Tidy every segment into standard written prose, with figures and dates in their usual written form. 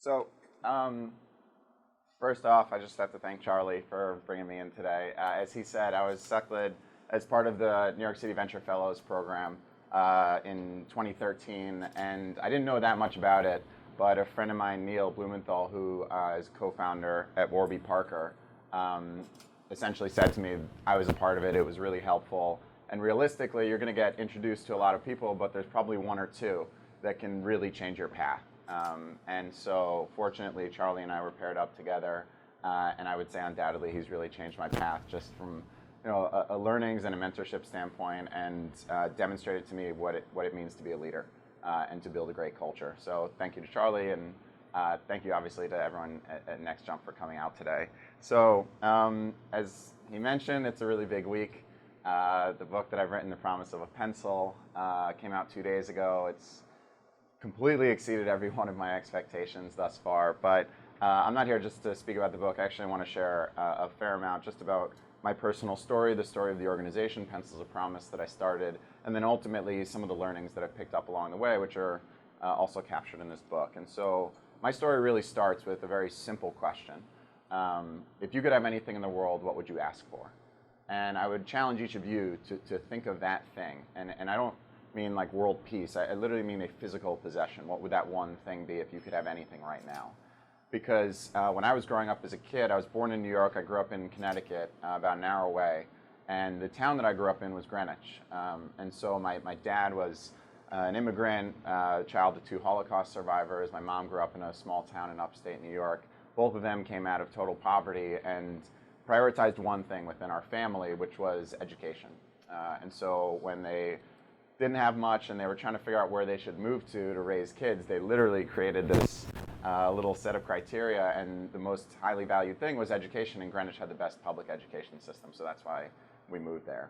So, first off, I just have to thank Charlie for bringing me in today. As he said, I was suckled as part of the New York City Venture Fellows program in 2013, and I didn't know that much about it, but a friend of mine, Neil Blumenthal, who is co-founder at Warby Parker, essentially said to me, I was a part of it, it was really helpful, and realistically, you're going to get introduced to a lot of people, but there's probably one or two that can really change your path. And so, fortunately, Charlie and I were paired up together, and I would say undoubtedly he's really changed my path just from a learnings and a mentorship standpoint, and demonstrated to me what it means to be a leader and to build a great culture. So thank you to Charlie, and thank you obviously to everyone at Next Jump for coming out today. So as he mentioned, it's a really big week. The book that I've written, The Promise of a Pencil, came out 2 days ago. It's completely exceeded every one of my expectations thus far, but I'm not here just to speak about the book. I actually want to share a fair amount just about my personal story, the story of the organization, Pencils of Promise, that I started, and then ultimately some of the learnings that I've picked up along the way, which are also captured in this book. And so my story really starts with a very simple question. If you could have anything in the world, what would you ask for? And I would challenge each of you to think of that thing. And I don't mean like world peace. I literally mean a physical possession. What would that one thing be if you could have anything right now? Because when I was growing up as a kid, I was born in New York. I grew up in Connecticut, about an hour away. And the town that I grew up in was Greenwich. And so my dad was an immigrant, child of 2 Holocaust survivors. My mom grew up in a small town in upstate New York. Both of them came out of total poverty and prioritized one thing within our family, which was education. And so when they didn't have much and they were trying to figure out where they should move to raise kids, they literally created this little set of criteria, and the most highly valued thing was education, and Greenwich had the best public education system, so that's why we moved there.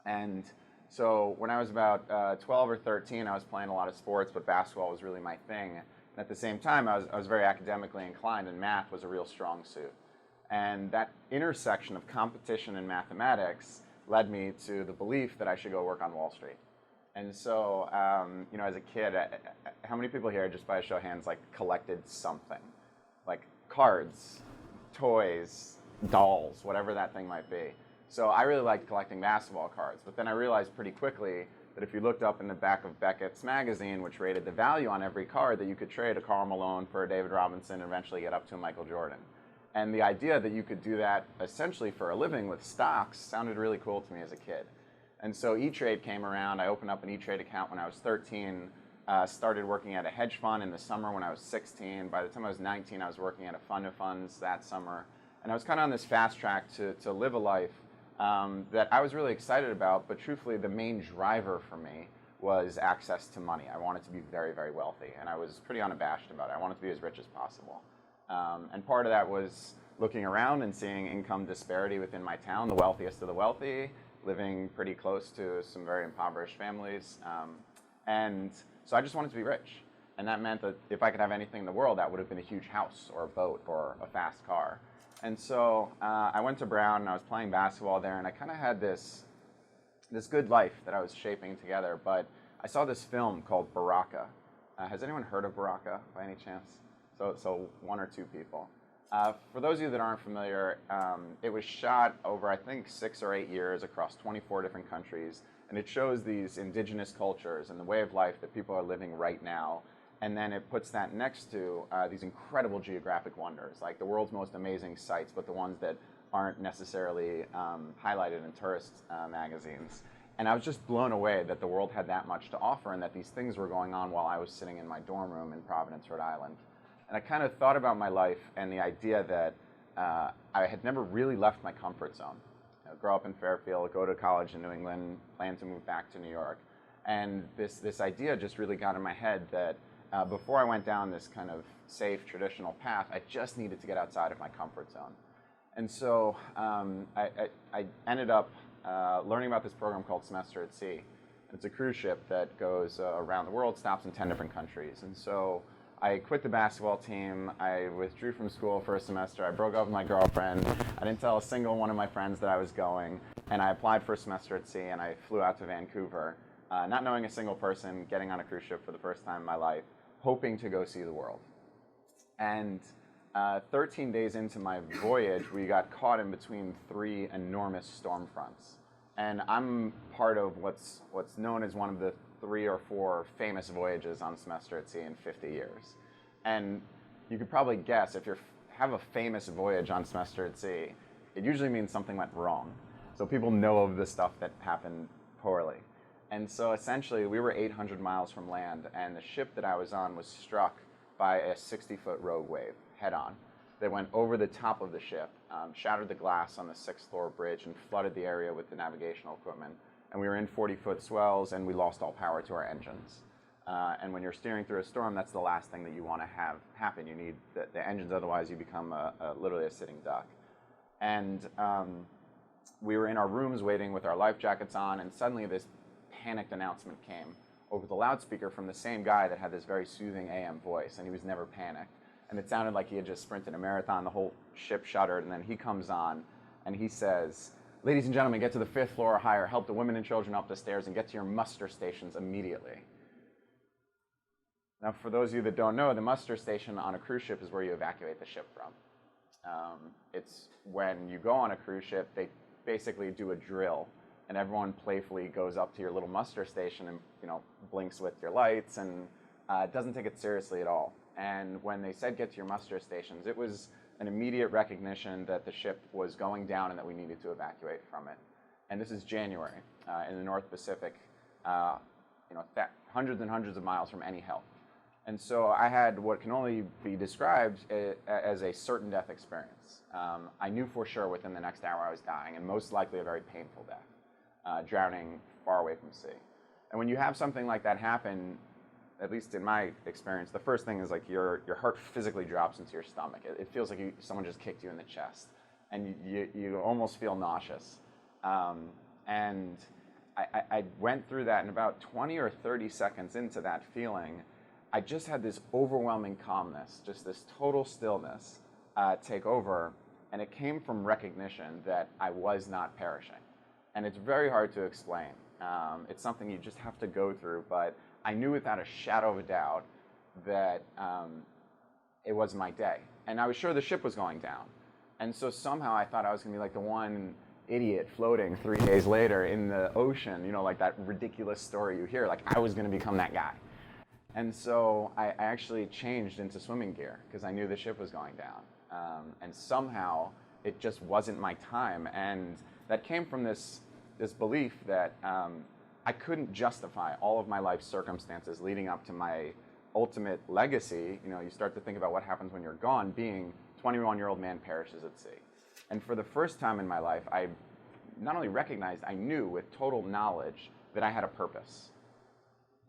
And so when I was about 12 or 13, I was playing a lot of sports, but basketball was really my thing. And at the same time, I was very academically inclined, and math was a real strong suit. And that intersection of competition and mathematics led me to the belief that I should go work on Wall Street. And so, as a kid, how many people here, just by a show of hands, like collected something? Like cards, toys, dolls, whatever that thing might be. So I really liked collecting basketball cards, but then I realized pretty quickly that if you looked up in the back of Beckett's magazine, which rated the value on every card, that you could trade a Karl Malone for a David Robinson and eventually get up to a Michael Jordan. And the idea that you could do that essentially for a living with stocks sounded really cool to me as a kid. And so E-Trade came around. I opened up an E-Trade account when I was 13, started working at a hedge fund in the summer when I was 16. By the time I was 19, I was working at a fund of funds that summer. And I was kind of on this fast track to live a life that I was really excited about, but truthfully, the main driver for me was access to money. I wanted to be very, very wealthy, and I was pretty unabashed about it. I wanted to be as rich as possible. And part of that was looking around and seeing income disparity within my town, the wealthiest of the wealthy, living pretty close to some very impoverished families. And so I just wanted to be rich. And that meant that if I could have anything in the world, that would have been a huge house or a boat or a fast car. And so I went to Braun, and I was playing basketball there, and I kind of had this good life that I was shaping together. But I saw this film called Baraka. Has anyone heard of Baraka by any chance? So 1 or 2 people. For those of you that aren't familiar, it was shot over, I think, 6 or 8 years across 24 different countries, and it shows these indigenous cultures and the way of life that people are living right now, and then it puts that next to these incredible geographic wonders, like the world's most amazing sites, but the ones that aren't necessarily highlighted in tourist magazines. And I was just blown away that the world had that much to offer, and that these things were going on while I was sitting in my dorm room in Providence, Rhode Island. And I kind of thought about my life and the idea that I had never really left my comfort zone. Grow up in Fairfield, go to college in New England, plan to move back to New York. And this idea just really got in my head that before I went down this kind of safe, traditional path, I just needed to get outside of my comfort zone. And so I ended up learning about this program called Semester at Sea. It's a cruise ship that goes around the world, stops in 10 different countries. And so I quit the basketball team. I withdrew from school for a semester. I broke up with my girlfriend. I didn't tell a single one of my friends that I was going. And I applied for a semester at sea, and I flew out to Vancouver, not knowing a single person, getting on a cruise ship for the first time in my life, hoping to go see the world. And 13 days into my voyage, we got caught in between three enormous storm fronts. And I'm part of what's known as one of the 3 or 4 famous voyages on semester at sea in 50 years. And you could probably guess, if you have a famous voyage on semester at sea, it usually means something went wrong. So people know of the stuff that happened poorly. And so essentially, we were 800 miles from land, and the ship that I was on was struck by a 60-foot rogue wave, head-on. They went over the top of the ship, shattered the glass on the 6th floor bridge, and flooded the area with the navigational equipment. And we were in 40-foot swells, and we lost all power to our engines. And when you're steering through a storm, that's the last thing that you want to have happen. You need the engines, otherwise you become literally a sitting duck. And we were in our rooms waiting with our life jackets on, and suddenly this panicked announcement came over the loudspeaker from the same guy that had this very soothing AM voice, and he was never panicked. And it sounded like he had just sprinted a marathon. The whole ship shuddered, and then he comes on, and he says, "Ladies and gentlemen, get to the 5th floor or higher, help the women and children up the stairs, and get to your muster stations immediately." Now, for those of you that don't know, the muster station on a cruise ship is where you evacuate the ship from. It's when you go on a cruise ship, they basically do a drill, and everyone playfully goes up to your little muster station and blinks with your lights, and doesn't take it seriously at all. And when they said get to your muster stations, it was an immediate recognition that the ship was going down and that we needed to evacuate from it. And this is January in the North Pacific, hundreds and hundreds of miles from any help. And so I had what can only be described as a certain death experience. I knew for sure within the next hour I was dying, and most likely a very painful death, drowning far away from sea. And when you have something like that happen, at least in my experience, the first thing is like your heart physically drops into your stomach. It feels like someone just kicked you in the chest, and you almost feel nauseous. And I went through that, and about 20 or 30 seconds into that feeling, I just had this overwhelming calmness, just this total stillness take over, and it came from recognition that I was not perishing. And it's very hard to explain. It's something you just have to go through, but I knew without a shadow of a doubt that it was my day. And I was sure the ship was going down. And so somehow I thought I was going to be like the one idiot floating 3 days later in the ocean, like that ridiculous story you hear, like I was going to become that guy. And so I actually changed into swimming gear because I knew the ship was going down. And somehow it just wasn't my time. And that came from this belief that I couldn't justify all of my life circumstances leading up to my ultimate legacy. You start to think about what happens when you're gone, being 21-year-old man perishes at sea. And for the first time in my life, I not only recognized, I knew with total knowledge that I had a purpose.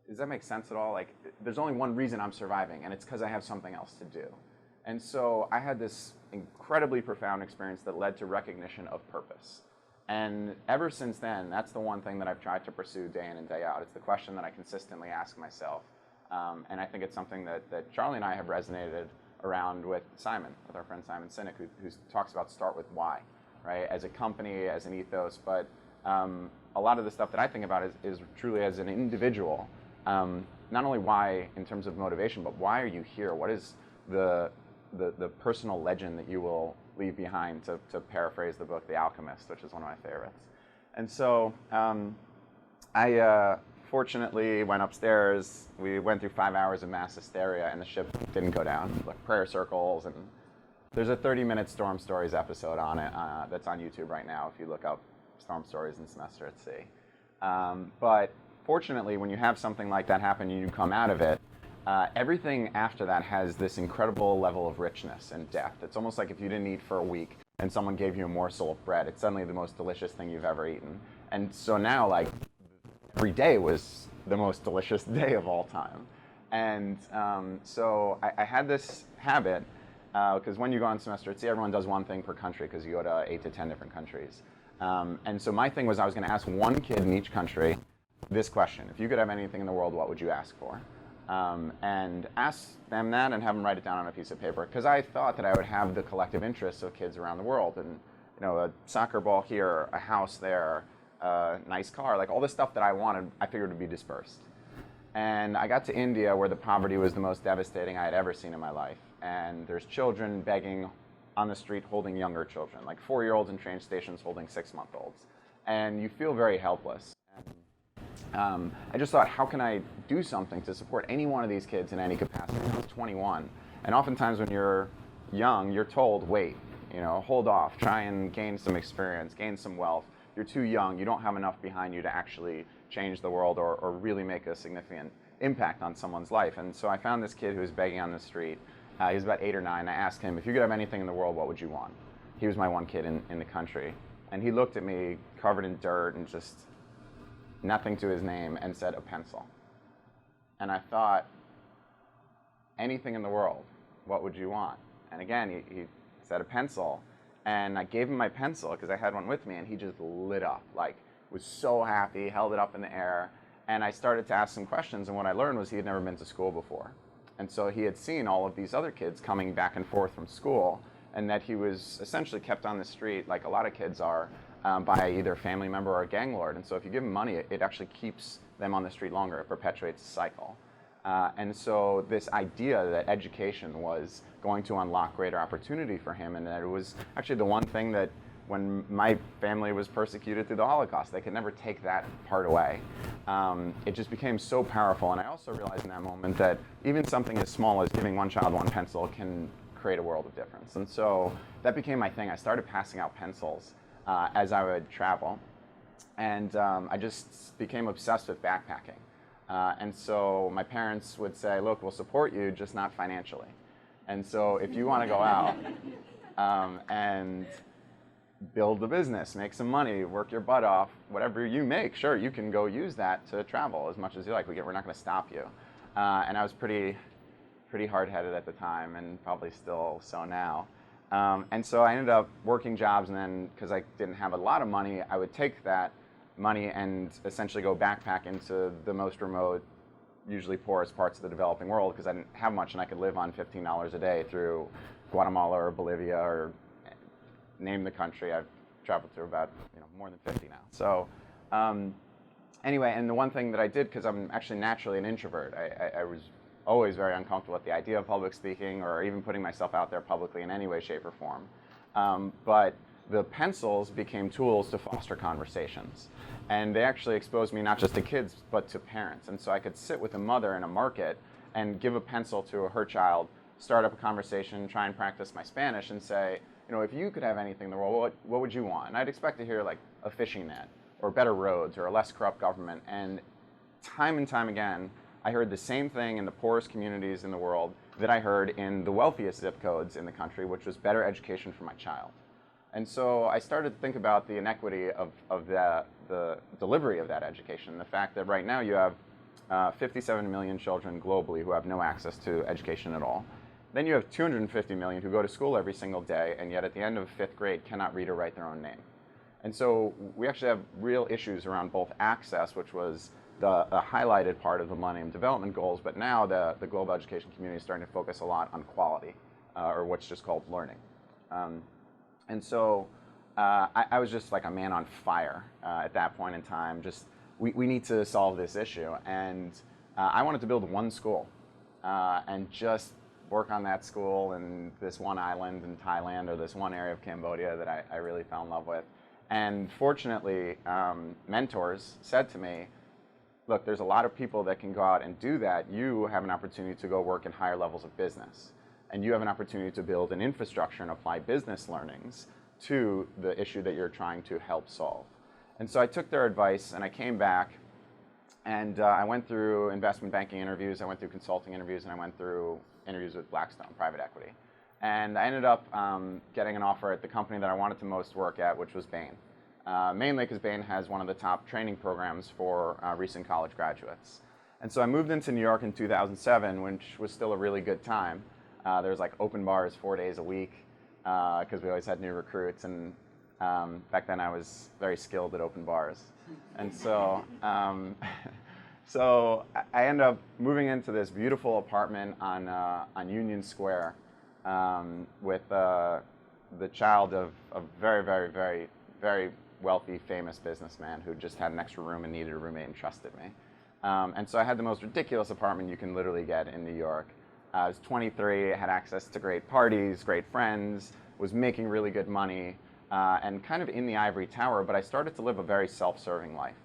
Does that make sense at all? Like, there's only one reason I'm surviving, and it's because I have something else to do. And so I had this incredibly profound experience that led to recognition of purpose. And ever since then, that's the one thing that I've tried to pursue day in and day out. It's the question that I consistently ask myself. And I think it's something that Charlie and I have resonated around with Simon, with our friend Simon Sinek, who talks about start with why, right? As a company, as an ethos. But a lot of the stuff that I think about is truly as an individual. Not only why in terms of motivation, but why are you here? What is the personal legend that you will leave behind, to paraphrase the book The Alchemist, which is one of my favorites. And so I fortunately went upstairs. We went through 5 hours of mass hysteria, and the ship didn't go down. Like prayer circles, and there's a 30-minute Storm Stories episode on it that's on YouTube right now if you look up Storm Stories and Semester at Sea. But fortunately, when you have something like that happen and you come out of it, everything after that has this incredible level of richness and depth. It's almost like if you didn't eat for a week and someone gave you a morsel of bread, it's suddenly the most delicious thing you've ever eaten. And so now, like, every day was the most delicious day of all time. And so I had this habit, because when you go on semester at sea, everyone does one thing per country because you go to 8 to 10 different countries. And so my thing was I was going to ask one kid in each country this question: if you could have anything in the world, what would you ask for? And ask them that and have them write it down on a piece of paper, because I thought that I would have the collective interests of kids around the world, and a soccer ball here, a house there, a nice car, like all the stuff that I wanted, I figured would be dispersed. And I got to India, where the poverty was the most devastating I had ever seen in my life, and there's children begging on the street holding younger children, like 4-year-olds in train stations holding 6-month-olds. And you feel very helpless. I just thought, how can I do something to support any one of these kids in any capacity? I was 21. And oftentimes when you're young, you're told, wait, hold off, try and gain some experience, gain some wealth. You're too young, you don't have enough behind you to actually change the world or really make a significant impact on someone's life. And so I found this kid who was begging on the street. He was about 8 or 9. I asked him, if you could have anything in the world, what would you want? He was my one kid in the country. And he looked at me covered in dirt and just nothing to his name and said, a pencil. And I thought, anything in the world, what would you want? And again, he said a pencil. And I gave him my pencil because I had one with me, and he just lit up, like was so happy, held it up in the air. And I started to ask some questions, and what I learned was he had never been to school before. And so he had seen all of these other kids coming back and forth from school, and that he was essentially kept on the street, like a lot of kids are, by either a family member or a gang lord. And so if you give them money, it actually keeps them on the street longer. It perpetuates the cycle. And so this idea that education was going to unlock greater opportunity for him, and that it was actually the one thing that when my family was persecuted through the Holocaust, they could never take that part away. It just became so powerful. And I also realized in that moment that even something as small as giving one child one pencil can create a world of difference. And so that became my thing. I started passing out pencils as I would travel. And I just became obsessed with backpacking. And so my parents would say, look, we'll support you, just not financially. And so if you want to go out and build a business, make some money, work your butt off, whatever you make, sure, you can go use that to travel as much as you like. We're not going to stop you. And I was pretty hard-headed at the time, and probably still so now. And so I ended up working jobs, and then because I didn't have a lot of money, I would take that money and essentially go backpack into the most remote, usually poorest parts of the developing world, because I didn't have much and I could live on $15 a day through Guatemala or Bolivia or name the country. I've traveled through about more than 50 now. So anyway, and the one thing that I did, because I'm actually naturally an introvert, I was always very uncomfortable with the idea of public speaking or even putting myself out there publicly in any way, shape, or form. But the pencils became tools to foster conversations. And they actually exposed me not just to kids, but to parents. And so I could sit with a mother in a market and give a pencil to her child, start up a conversation, try and practice my Spanish, and say, if you could have anything in the world, what would you want? And I'd expect to hear like a fishing net, or better roads, or a less corrupt government. And time again, I heard the same thing in the poorest communities in the world that I heard in the wealthiest zip codes in the country, which was better education for my child. And so I started to think about the inequity of the delivery of that education. The fact that right now you have 57 million children globally who have no access to education at all. Then you have 250 million who go to school every single day, and yet at the end of 5th grade cannot read or write their own name. And so we actually have real issues around both access, which was the highlighted part of the Millennium Development Goals, but now the global education community is starting to focus a lot on quality, or what's just called learning. And so I was just like a man on fire at that point in time. Just, we need to solve this issue. And I wanted to build one school and just work on that school in this one island in Thailand, or this one area of Cambodia that I really fell in love with. And fortunately, mentors said to me, look, there's a lot of people that can go out and do that. You have an opportunity to go work in higher levels of business. And you have an opportunity to build an infrastructure and apply business learnings to the issue that you're trying to help solve. And so I took their advice, and I came back, and I went through investment banking interviews, I went through consulting interviews, and I went through interviews with Blackstone, private equity. And I ended up getting an offer at the company that I wanted to most work at, which was Bain. Mainly because Bain has one of the top training programs for recent college graduates. And so I moved into New York in 2007, which was still a really good time. There was like open bars 4 days a week because we always had new recruits, and back then I was very skilled at open bars. And so, so I ended up moving into this beautiful apartment on Union Square with the child of a very wealthy, famous businessman who just had an extra room and needed a roommate and trusted me. And so I had the most ridiculous apartment you can literally get in New York. I was 23, had access to great parties, great friends, was making really good money, and kind of in the ivory tower, but I started to live a very self-serving life.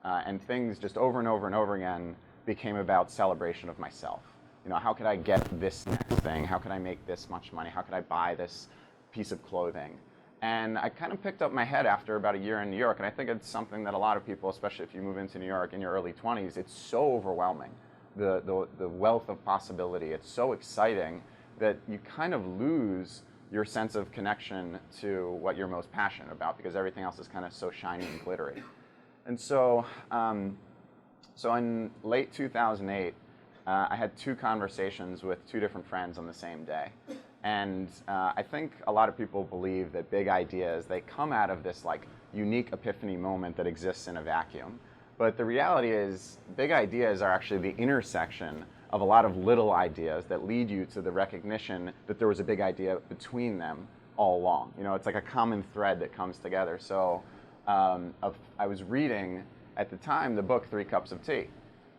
And things just over and over and over again became about celebration of myself. You know, how could I get this next thing? How could I make this much money? How could I buy this piece of clothing? And I kind of picked up my head after about a year in New York, and I think it's something that a lot of people, especially if you move into New York in your early 20s, it's so overwhelming, the wealth of possibility. It's so exciting that you kind of lose your sense of connection to what you're most passionate about because everything else is kind of so shiny and glittery. And so, so in late 2008, I had 2 conversations with 2 different friends on the same day. And I think a lot of people believe that big ideas, they come out of this like unique epiphany moment that exists in a vacuum. But the reality is big ideas are actually the intersection of a lot of little ideas that lead you to the recognition that there was a big idea between them all along. You know, it's like a common thread that comes together. So I was reading at the time the book 3 Cups of Tea.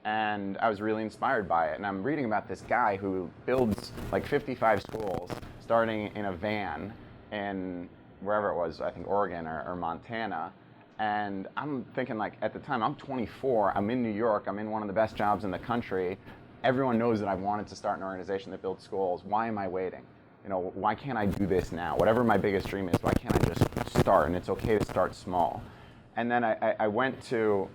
And I was really inspired by it. And I'm reading about this guy who builds like 55 schools, starting in a van in wherever it was, I think Oregon or Montana. And I'm thinking, like, at the time, I'm 24, I'm in New York, I'm in one of the best jobs in the country. Everyone knows that I wanted to start an organization that builds schools. Why am I waiting? You know, why can't I do this now? Whatever my biggest dream is, why can't I just start? And it's okay to start small. And then I went to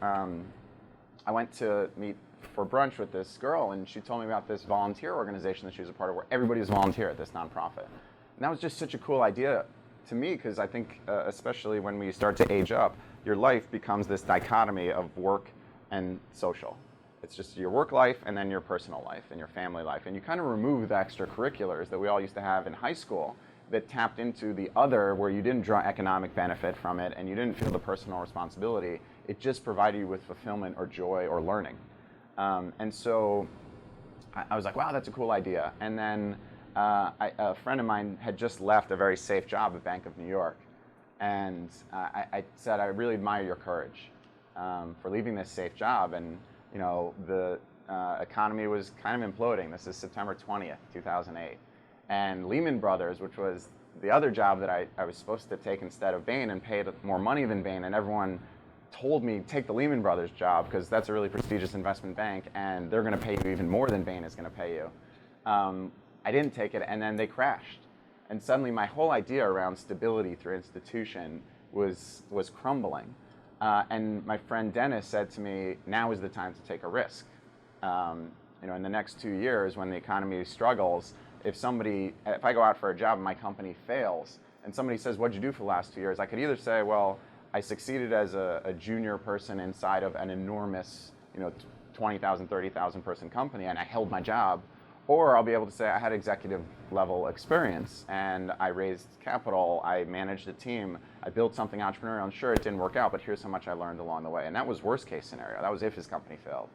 meet for brunch with this girl, and she told me about this volunteer organization that she was a part of where everybody was volunteer at this nonprofit. And that was just such a cool idea to me because I think, especially when we start to age up, your life becomes this dichotomy of work and social. It's just your work life and then your personal life and your family life. And you kind of remove the extracurriculars that we all used to have in high school that tapped into the other where you didn't draw economic benefit from it and you didn't feel the personal responsibility. It just provided you with fulfillment or joy or learning. And so I was like, wow, that's a cool idea. And then a friend of mine had just left a very safe job at Bank of New York. And I said, I really admire your courage for leaving this safe job. And you know, the economy was kind of imploding. This is September 20th, 2008. And Lehman Brothers, which was the other job that I was supposed to take instead of Bain and paid more money than Bain, and everyone told me, take the Lehman Brothers job because that's a really prestigious investment bank and they're going to pay you even more than Bain is going to pay you. I didn't take it, and then they crashed. And suddenly my whole idea around stability through institution was crumbling. And my friend Dennis said to me, now is the time to take a risk. You know, in the next 2 years when the economy struggles, if I go out for a job and my company fails, and somebody says, what'd you do for the last 2 years? I could either say, well, I succeeded as a junior person inside of an enormous, you know, 20,000, 30,000 person company, and I held my job. Or I'll be able to say I had executive level experience and I raised capital, I managed a team, I built something entrepreneurial, and sure, it didn't work out, but here's how much I learned along the way. And that was worst case scenario. That was if his company failed.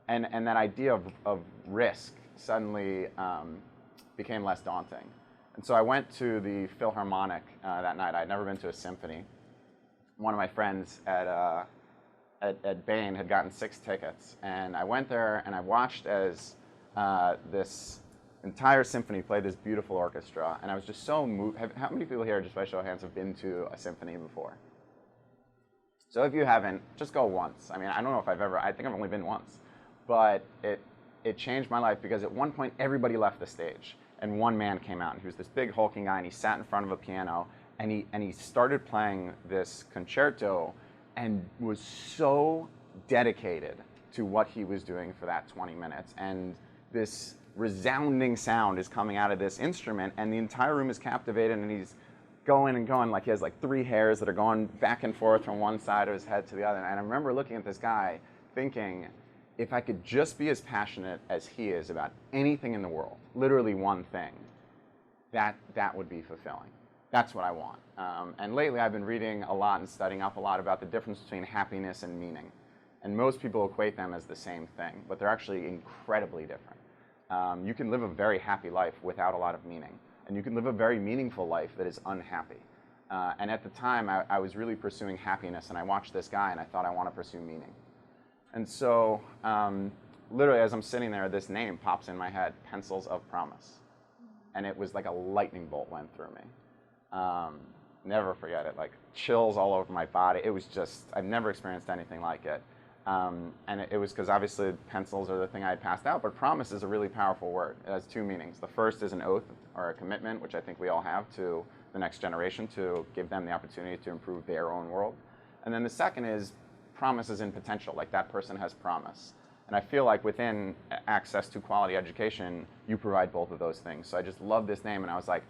And that idea of risk suddenly became less daunting. And so I went to the Philharmonic that night. I'd never been to a symphony. One of my friends at Bain had gotten 6 tickets, and I went there and I watched as this entire symphony played this beautiful orchestra, and I was just so moved. How many people here, just by show of hands, have been to a symphony before? So if you haven't, just go once. I mean, I don't know if I think I've only been once, but it changed my life because at one point everybody left the stage and one man came out, and he was this big hulking guy, and he sat in front of a piano, and he started playing this concerto and was so dedicated to what he was doing for that 20 minutes. And this resounding sound is coming out of this instrument, and the entire room is captivated, and he's going and going, like he has like 3 hairs that are going back and forth from one side of his head to the other. And I remember looking at this guy thinking, if I could just be as passionate as he is about anything in the world, literally one thing, that would be fulfilling. That's what I want. And lately I've been reading a lot and studying up a lot about the difference between happiness and meaning. And most people equate them as the same thing, but they're actually incredibly different. You can live a very happy life without a lot of meaning, and you can live a very meaningful life that is unhappy. And at the time, I was really pursuing happiness, and I watched this guy, and I thought, I want to pursue meaning. And so literally, as I'm sitting there, this name pops in my head, Pencils of Promise. And it was like a lightning bolt went through me. Never forget it, like chills all over my body. It was just, I've never experienced anything like it. And it was because obviously pencils are the thing I had passed out, but promise is a really powerful word. It has two meanings. The first is an oath or a commitment, which I think we all have to the next generation to give them the opportunity to improve their own world. And then the second is promises in potential, like that person has promise. And I feel like within access to quality education, you provide both of those things. So I just love this name, and I was like,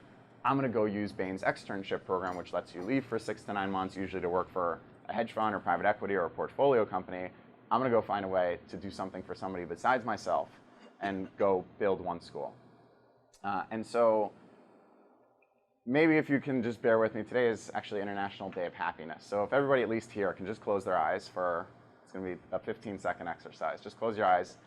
I'm going to go use Bain's externship program, which lets you leave for 6 to 9 months, usually to work for a hedge fund or private equity or a portfolio company. I'm going to go find a way to do something for somebody besides myself and go build one school. And so maybe if you can just bear with me, today is actually International Day of Happiness. So if everybody at least here can just close their eyes for, it's going to be a 15-second exercise. Just close your eyes.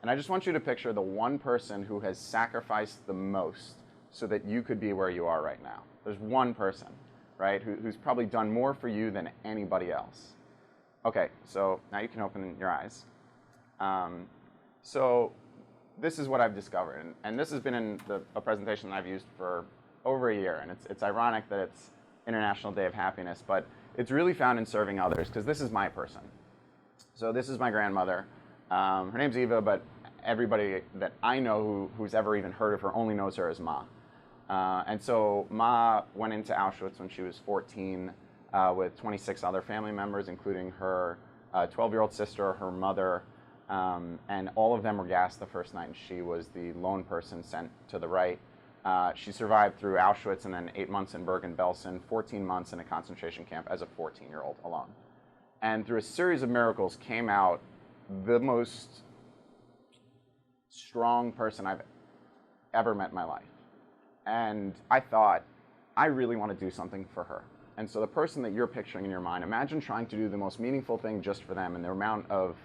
And I just want you to picture the one person who has sacrificed the most so that you could be where you are right now. There's one person, right, who's probably done more for you than anybody else. Okay, so now you can open your eyes. So this is what I've discovered, and this has been in a presentation that I've used for over a year, and it's ironic that it's International Day of Happiness, but it's really found in serving others, because this is my person. So this is my grandmother. Her name's Eva, but everybody that I know who's ever even heard of her only knows her as Ma. And so Ma went into Auschwitz when she was 14 with 26 other family members, including her 12-year-old sister, her mother, and all of them were gassed the first night. She was the lone person sent to the right. She survived through Auschwitz and then 8 months in Bergen-Belsen, 14 months in a concentration camp as a 14-year-old alone. And through a series of miracles came out the most strong person I've ever met in my life. And I thought, I really want to do something for her. And so the person that you're picturing in your mind, imagine trying to do the most meaningful thing just for them and the amount of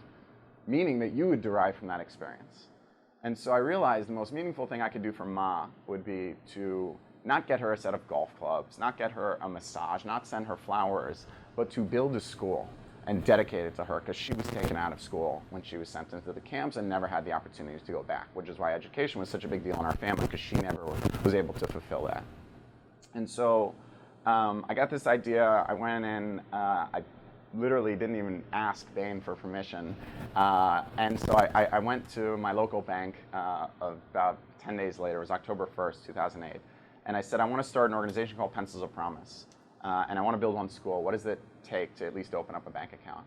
meaning that you would derive from that experience. And so I realized the most meaningful thing I could do for Ma would be to not get her a set of golf clubs, not get her a massage, not send her flowers, but to build a school and dedicate it to her, because she was taken out of school when she was sent into the camps and never had the opportunities to go back, which is why education was such a big deal in our family, because she never was able to fulfill that. And so I got this idea. I went in, I literally didn't even ask Bain for permission. And so I went to my local bank about 10 days later. It was October 1st, 2008. And I said, I want to start an organization called Pencils of Promise. And I want to build one school. What does it take to at least open up a bank account?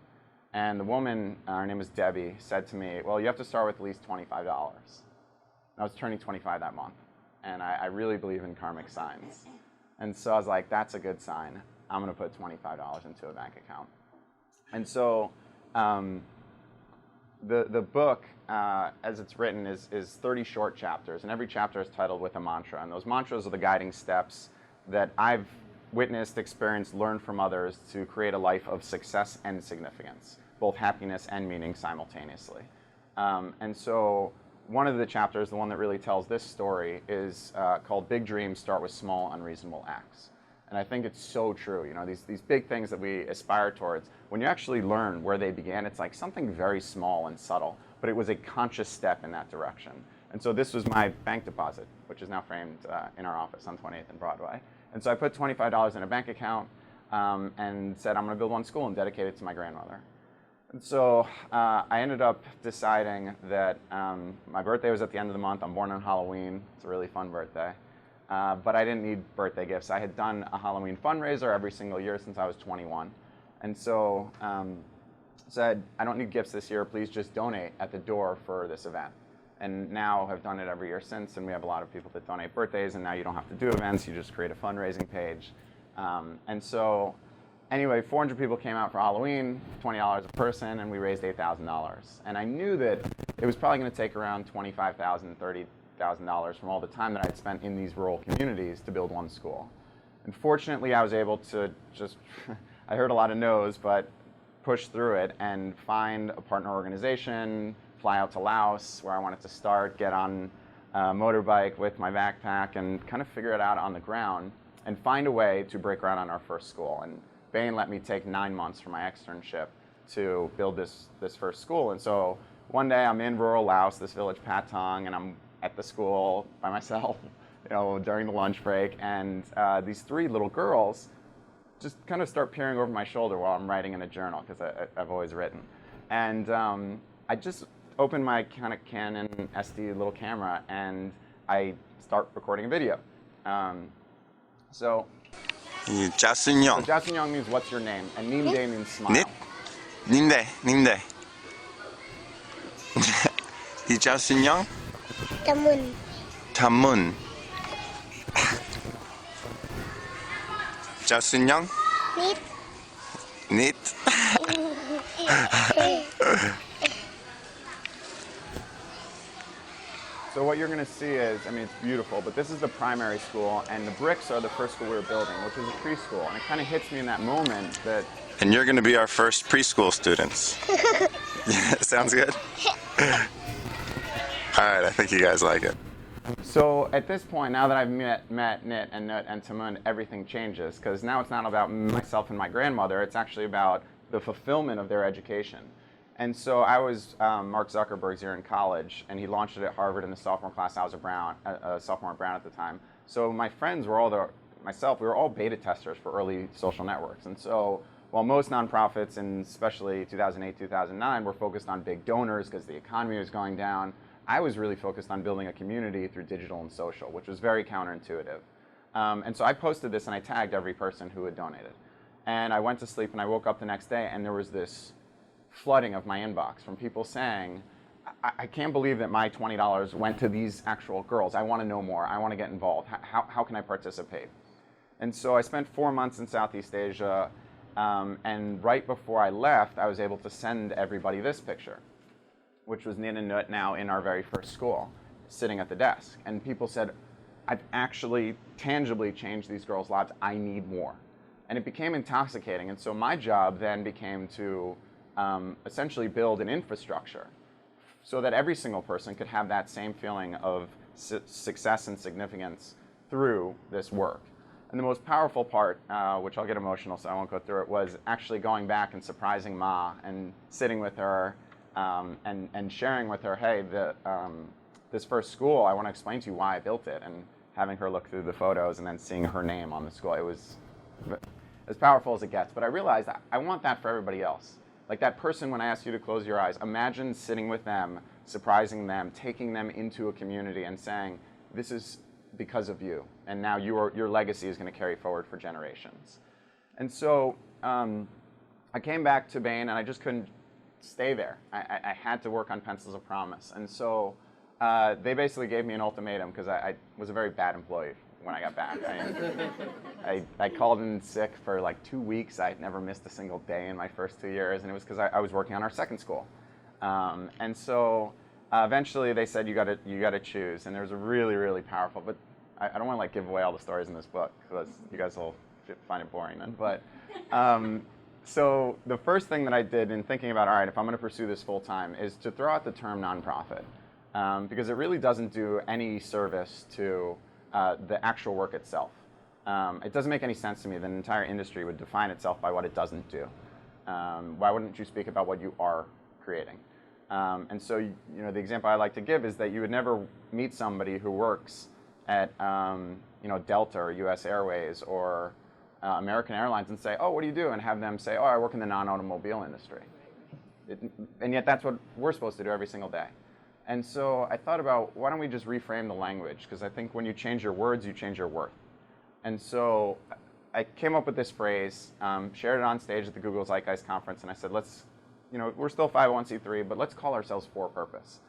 And the woman, her name is Debbie, said to me, well, you have to start with at least $25. I was turning 25 that month. And I really believe in karmic signs. And so I was like, that's a good sign. I'm going to put $25 into a bank account. And so the book, as it's written, is 30 short chapters. And every chapter is titled with a mantra. And those mantras are the guiding steps that I've witnessed, experienced, learned from others to create a life of success and significance, both happiness and meaning simultaneously. And so one of the chapters, the one that really tells this story, is called Big Dreams Start with Small Unreasonable Acts. And I think it's so true. You know, these big things that we aspire towards, when you actually learn where they began, it's like something very small and subtle, but it was a conscious step in that direction. And so this was my bank deposit, which is now framed in our office on 28th and Broadway. And so I put $25 in a bank account and said, I'm going to build one school and dedicate it to my grandmother. And so I ended up deciding that my birthday was at the end of the month. I'm born on Halloween. It's a really fun birthday. But I didn't need birthday gifts. I had done a Halloween fundraiser every single year since I was 21. And so said, I don't need gifts this year. Please just donate at the door for this event. And now have done it every year since, and we have a lot of people that donate birthdays, and now you don't have to do events, you just create a fundraising page. And so anyway, 400 people came out for Halloween, $20 a person, and we raised $8,000. And I knew that it was probably going to take around $25,000, $30,000 from all the time that I'd spent in these rural communities to build one school. And fortunately, I was able to just, I heard a lot of no's, but push through it and find a partner organization, fly out to Laos, where I wanted to start, get on a motorbike with my backpack and kind of figure it out on the ground and find a way to break ground on our first school. And Bain let me take 9 months for my externship to build this first school. And so one day I'm in rural Laos, this village Patong, and I'm at the school by myself, during the lunch break, and these 3 little girls just kind of start peering over my shoulder while I'm writing in a journal, because I've always written. And I just open my kind of Canon SD little camera, and I start recording a video. So Jasunyoung means what's your name, and Nimdae means smile. Nimdae. Jasunyoung? Tamun. Jasunyoung? Nit. So what you're going to see is, it's beautiful, but this is the primary school, and the bricks are the first school we were building, which was a preschool. And it kind of hits me in that moment that... And you're going to be our first preschool students. Sounds good? All right, I think you guys like it. So at this point, now that I've met Nit and Nut and Tamun, everything changes, because now it's not about myself and my grandmother, it's actually about the fulfillment of their education. And so I was Mark Zuckerberg's year in college, and he launched it at Harvard in the sophomore class. I was a sophomore at Braun at the time. So my friends were we were all beta testers for early social networks. And so while most nonprofits, and especially 2008, 2009, were focused on big donors because the economy was going down, I was really focused on building a community through digital and social, which was very counterintuitive. And so I posted this, and I tagged every person who had donated. And I went to sleep, and I woke up the next day, and there was this flooding of my inbox from people saying, I can't believe that my $20 went to these actual girls. I want to know more. I want to get involved. How can I participate? And so I spent 4 months in Southeast Asia, and right before I left, I was able to send everybody this picture, which was Nin and Nut now in our very first school, sitting at the desk. And people said, I've actually tangibly changed these girls' lives. I need more. And it became intoxicating. And so my job then became to essentially build an infrastructure so that every single person could have that same feeling of success and significance through this work. And the most powerful part, which I'll get emotional so I won't go through it, was actually going back and surprising Ma and sitting with her and sharing with her, hey, this first school, I want to explain to you why I built it, and having her look through the photos and then seeing her name on the school. It was as powerful as it gets. But I realized I want that for everybody else. Like that person, when I asked you to close your eyes, imagine sitting with them, surprising them, taking them into a community and saying, this is because of you, and now your legacy is going to carry forward for generations. And so I came back to Bain, and I just couldn't stay there. I had to work on Pencils of Promise. And so they basically gave me an ultimatum, because I was a very bad employee when I got back. I called in sick for like 2 weeks. I had never missed a single day in my first 2 years, and it was because I was working on our second school. And so eventually they said, you got to choose. And there was a really, really powerful, but I don't want to like give away all the stories in this book, because you guys will find it boring then. But so the first thing that I did in thinking about, all right, if I'm going to pursue this full time, is to throw out the term nonprofit, because it really doesn't do any service to the actual work itself. It doesn't make any sense to me that an entire industry would define itself by what it doesn't do. Why wouldn't you speak about what you are creating? And so, the example I like to give is that you would never meet somebody who works at Delta or U.S. Airways or American Airlines and say, oh, what do you do? And have them say, oh, I work in the non-automobile industry. And yet that's what we're supposed to do every single day. And so I thought about, why don't we just reframe the language? Because I think when you change your words, you change your worth. And so I came up with this phrase, shared it on stage at the Google Zeitgeist conference, and I said, we're still 501c3, but let's call ourselves for purpose,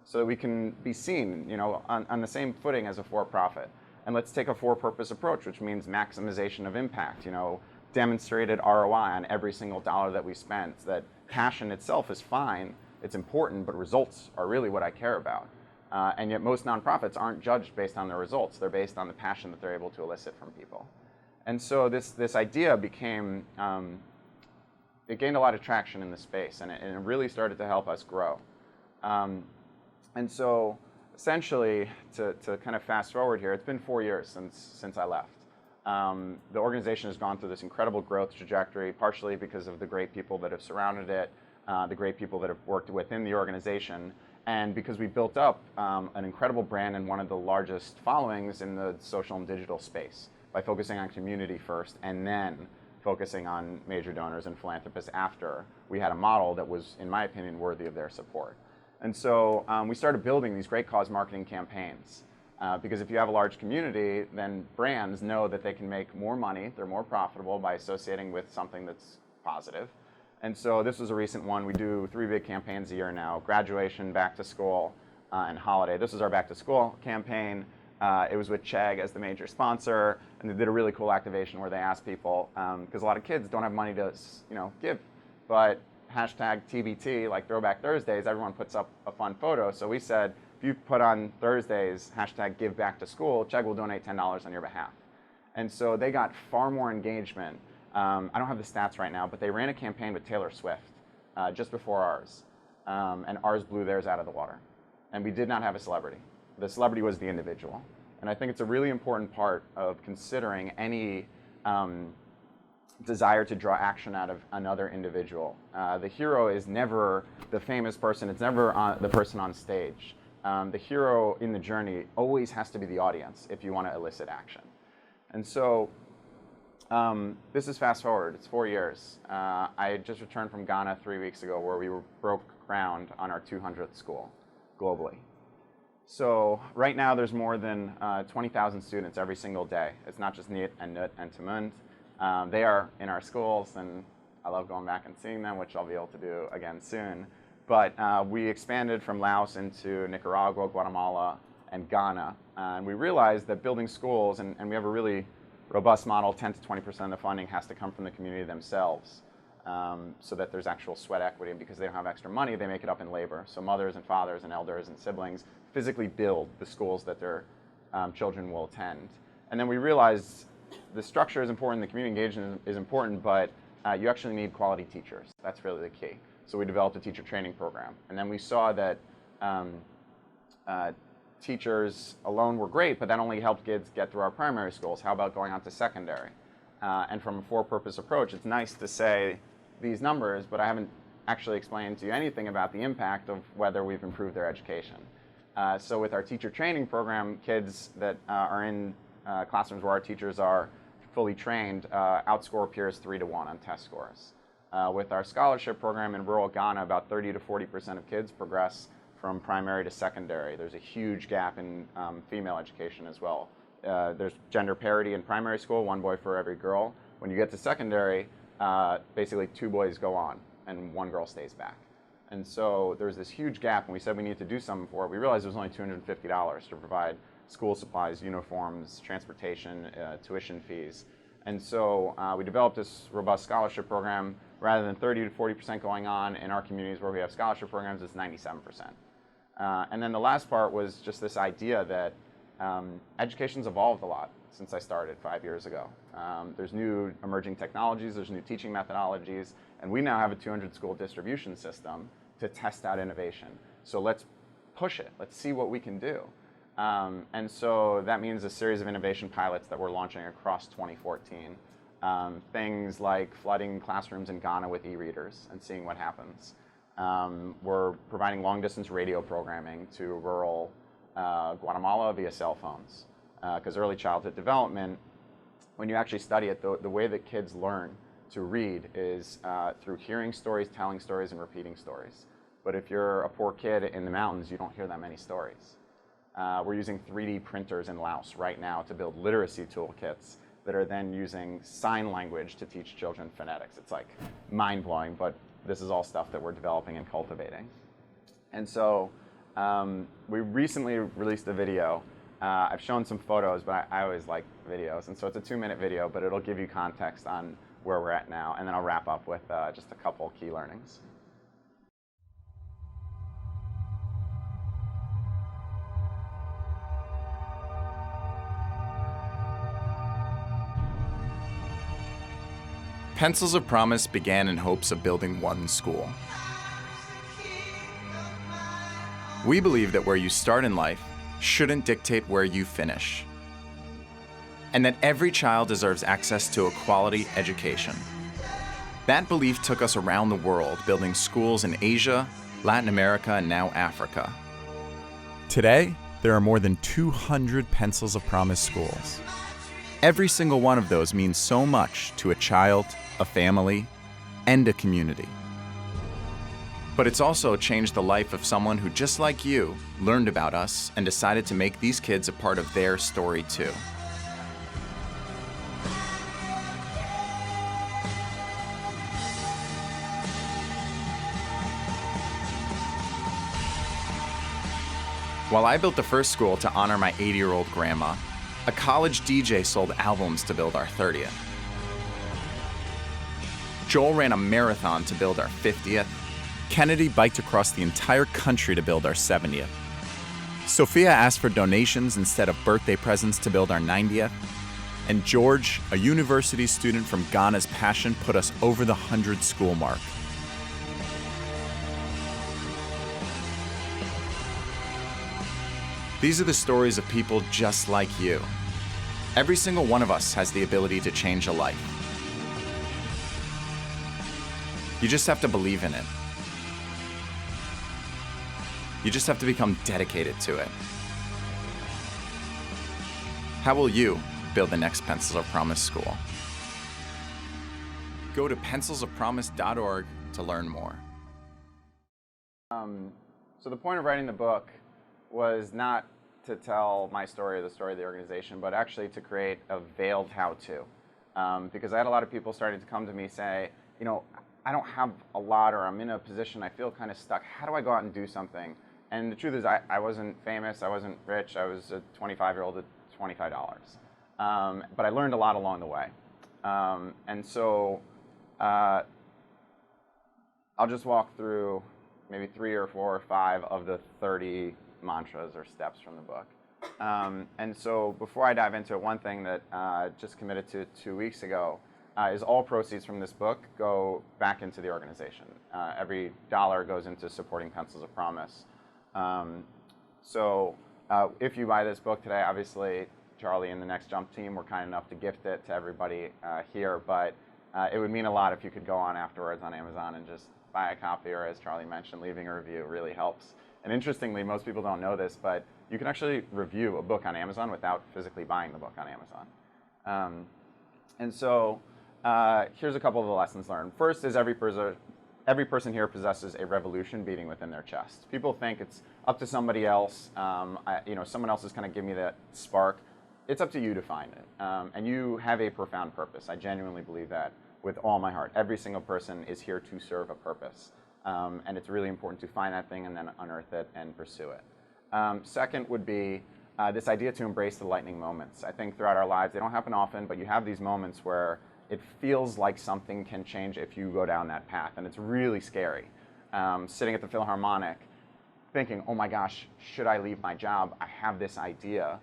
so that we can be seen, on the same footing as a for-profit. And let's take a for-purpose approach, which means maximization of impact, demonstrated ROI on every single dollar that we spent. That passion itself is fine, it's important, but results are really what I care about. And yet most nonprofits aren't judged based on their results. They're based on the passion that they're able to elicit from people. And so this idea became, it gained a lot of traction in the space, and it really started to help us grow. And so essentially, to kind of fast forward here, it's been 4 years since I left. The organization has gone through this incredible growth trajectory, partially because of the great people that have surrounded it, the great people that have worked within the organization. And because we built up an incredible brand and one of the largest followings in the social and digital space by focusing on community first and then focusing on major donors and philanthropists after, we had a model that was, in my opinion, worthy of their support. And so we started building these great cause marketing campaigns. Because if you have a large community, then brands know that they can make more money, they're more profitable by associating with something that's positive. And so this was a recent one. We do 3 big campaigns a year now: graduation, back to school, and holiday. This was our back to school campaign. It was with Chegg as the major sponsor, and they did a really cool activation where they asked people, because a lot of kids don't have money to give, but hashtag TBT, like Throwback Thursdays, everyone puts up a fun photo. So we said, if you put on Thursdays, hashtag give back to school, Chegg will donate $10 on your behalf. And so they got far more engagement. I don't have the stats right now, but they ran a campaign with Taylor Swift just before ours. And ours blew theirs out of the water. And we did not have a celebrity. The celebrity was the individual. And I think it's a really important part of considering any desire to draw action out of another individual. The hero is never the famous person. It's never the person on stage. The hero in the journey always has to be the audience if you want to elicit action. And so this is fast forward. It's 4 years. I had just returned from Ghana 3 weeks ago, where we broke ground on our 200th school globally. So right now there's more than 20,000 students every single day. It's not just Niet and Nut and Tamund. They are in our schools, and I love going back and seeing them, which I'll be able to do again soon. But we expanded from Laos into Nicaragua, Guatemala, and Ghana. And we realized that building schools, and we have a really robust model, 10 to 20% of the funding has to come from the community themselves, so that there's actual sweat equity. And because they don't have extra money, they make it up in labor. So mothers and fathers and elders and siblings physically build the schools that their children will attend. And then we realized the structure is important, the community engagement is important, but you actually need quality teachers. That's really the key. So we developed a teacher training program. And then we saw that teachers alone were great, but that only helped kids get through our primary schools. How about going on to secondary? And from a for-purpose approach, it's nice to say these numbers, but I haven't actually explained to you anything about the impact of whether we've improved their education. So with our teacher training program, kids that are in classrooms where our teachers are fully trained outscore peers 3 to 1 on test scores. With our scholarship program in rural Ghana, about 30 to 40% of kids progress from primary to secondary. There's a huge gap in female education as well. There's gender parity in primary school, 1 boy for every girl. When you get to secondary, basically 2 boys go on and 1 girl stays back. And so there's this huge gap, and we said we need to do something for it. We realized it was only $250 to provide school supplies, uniforms, transportation, tuition fees. And so we developed this robust scholarship program. Rather than 30 to 40% going on in our communities where we have scholarship programs, it's 97%. And then the last part was just this idea that education's evolved a lot since I started 5 years ago. There's new emerging technologies, there's new teaching methodologies, and we now have a 200 school distribution system to test out innovation. So let's push it, let's see what we can do. And so that means a series of innovation pilots that we're launching across 2014. Things like flooding classrooms in Ghana with e-readers and seeing what happens. We're providing long-distance radio programming to rural Guatemala via cell phones. Because early childhood development, when you actually study it, the way that kids learn to read is through hearing stories, telling stories, and repeating stories. But if you're a poor kid in the mountains, you don't hear that many stories. We're using 3D printers in Laos right now to build literacy toolkits that are then using sign language to teach children phonetics. It's like mind-blowing, but this is all stuff that we're developing and cultivating. And so we recently released a video. I've shown some photos, but I always like videos. And so it's a 2-minute video, but it'll give you context on where we're at now. And then I'll wrap up with just a couple key learnings. Pencils of Promise began in hopes of building one school. We believe that where you start in life shouldn't dictate where you finish, and that every child deserves access to a quality education. That belief took us around the world, building schools in Asia, Latin America, and now Africa. Today, there are more than 200 Pencils of Promise schools. Every single one of those means so much to a child, a family, and a community. But it's also changed the life of someone who, just like you, learned about us and decided to make these kids a part of their story too. While I built the first school to honor my 80-year-old grandma, a college DJ sold albums to build our 30th. Joel ran a marathon to build our 50th. Kennedy biked across the entire country to build our 70th. Sophia asked for donations instead of birthday presents to build our 90th. And George, a university student from Ghana's passion, put us over the 100 school mark. These are the stories of people just like you. Every single one of us has the ability to change a life. You just have to believe in it. You just have to become dedicated to it. How will you build the next Pencils of Promise school? Go to pencilsofpromise.org to learn more. So the point of writing the book was not to tell my story or the story of the organization, but actually to create a veiled how-to. Because I had a lot of people starting to come to me say, you know, I don't have a lot, or I'm in a position I feel kind of stuck. How do I go out and do something? And the truth is I wasn't famous, I wasn't rich, I was a 25-year-old at $25. But I learned a lot along the way. And so I'll just walk through maybe 3 or 4 or 5 of the 30 mantras or steps from the book. And so before I dive into it, one thing that I just committed to 2 weeks ago is all proceeds from this book go back into the organization. Every dollar goes into supporting Pencils of Promise. So if you buy this book today, obviously Charlie and the Next Jump team were kind enough to gift it to everybody here, but it would mean a lot if you could go on afterwards on Amazon and just buy a copy, or as Charlie mentioned, leaving a review really helps. And interestingly, most people don't know this, but you can actually review a book on Amazon without physically buying the book on Amazon. And so here's a couple of the lessons learned. First is every person here possesses a revolution beating within their chest. People think it's up to somebody else. Someone else is kind of giving me that spark. It's up to you to find it. And you have a profound purpose. I genuinely believe that with all my heart. Every single person is here to serve a purpose. And it's really important to find that thing and then unearth it and pursue it. Second would be this idea to embrace the lightning moments. I think throughout our lives, they don't happen often, but you have these moments where it feels like something can change if you go down that path, and it's really scary. Sitting at the Philharmonic, thinking, oh my gosh, should I leave my job? I have this idea.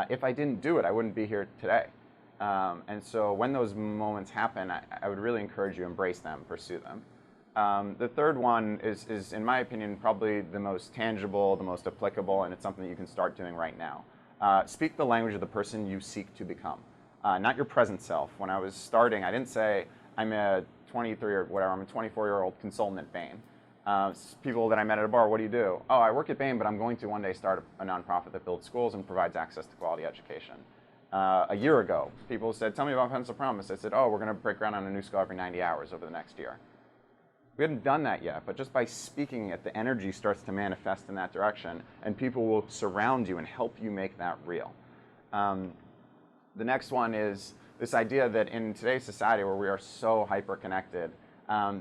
If I didn't do it, I wouldn't be here today. And so when those moments happen, I would really encourage you to embrace them, pursue them. The third one is, in my opinion, probably the most tangible, the most applicable, and it's something that you can start doing right now. Speak the language of the person you seek to become, not your present self. When I was starting, I didn't say, I'm a 23 or whatever, I'm a 24-year-old consultant at Bain. People that I met at a bar, what do you do? Oh, I work at Bain, but I'm going to one day start a nonprofit that builds schools and provides access to quality education. A year ago, people said, tell me about Pencils of Promise. I said, oh, we're going to break ground on a new school every 90 hours over the next year. We hadn't done that yet, but just by speaking it, the energy starts to manifest in that direction, and people will surround you and help you make that real. The next one is this idea that in today's society where we are so hyper-connected,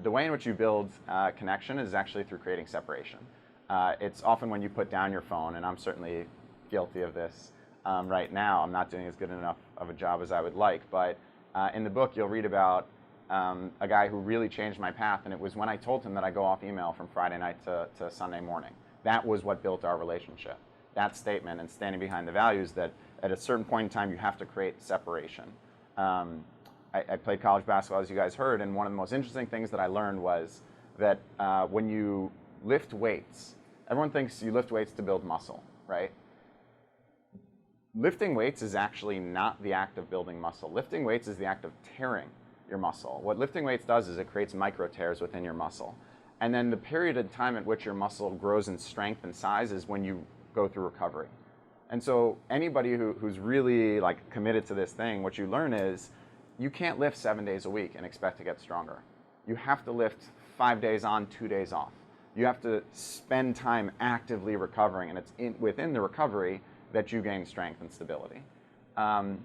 the way in which you build connection is actually through creating separation. It's often when you put down your phone, and I'm certainly guilty of this right now. I'm not doing as good enough of a job as I would like, but in the book you'll read about a guy who really changed my path, and it was when I told him that I go off email from Friday night to Sunday morning. That was what built our relationship. That statement and standing behind the values that at a certain point in time you have to create separation. I played college basketball, as you guys heard, and one of the most interesting things that I learned was that when you lift weights, everyone thinks you lift weights to build muscle, right? Lifting weights is actually not the act of building muscle. Lifting weights is the act of tearing your muscle. What lifting weights does is it creates micro tears within your muscle. And then the period of time at which your muscle grows in strength and size is when you go through recovery. And so anybody who's really like committed to this thing, what you learn is you can't lift 7 days a week and expect to get stronger. You have to lift 5 days on, 2 days off. You have to spend time actively recovering, and it's within the recovery that you gain strength and stability. And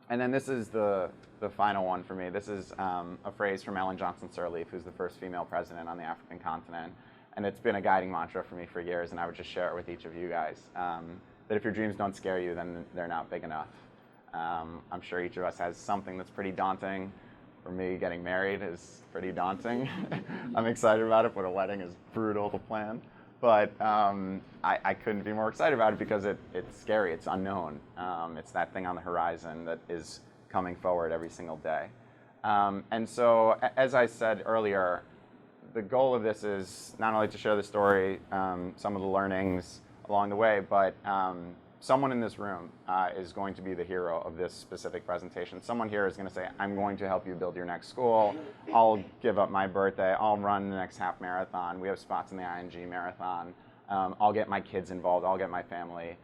then this is the final one for me. This is a phrase from Ellen Johnson Sirleaf, who's the first female president on the African continent. And it's been a guiding mantra for me for years, and I would just share it with each of you guys. That if your dreams don't scare you, then they're not big enough. I'm sure each of us has something that's pretty daunting. For me, getting married is pretty daunting. I'm excited about it, but a wedding is brutal to plan. But I couldn't be more excited about it because it's scary, it's unknown. It's that thing on the horizon that is coming forward every single day. And so, as I said earlier, the goal of this is not only to share the story, some of the learnings along the way, but someone in this room is going to be the hero of this specific presentation. Someone here is going to say, I'm going to help you build your next school. I'll give up my birthday. I'll run the next half marathon. We have spots in the ING marathon. I'll get my kids involved. I'll get my family.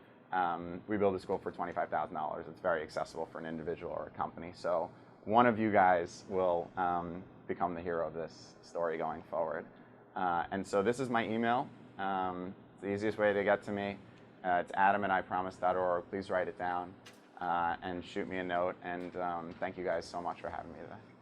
We build a school for $25,000. It's very accessible for an individual or a company. So one of you guys will become the hero of this story going forward. And so this is my email. It's the easiest way to get to me. It's adam@ipromise.org. Please write it down and shoot me a note. And thank you guys so much for having me today.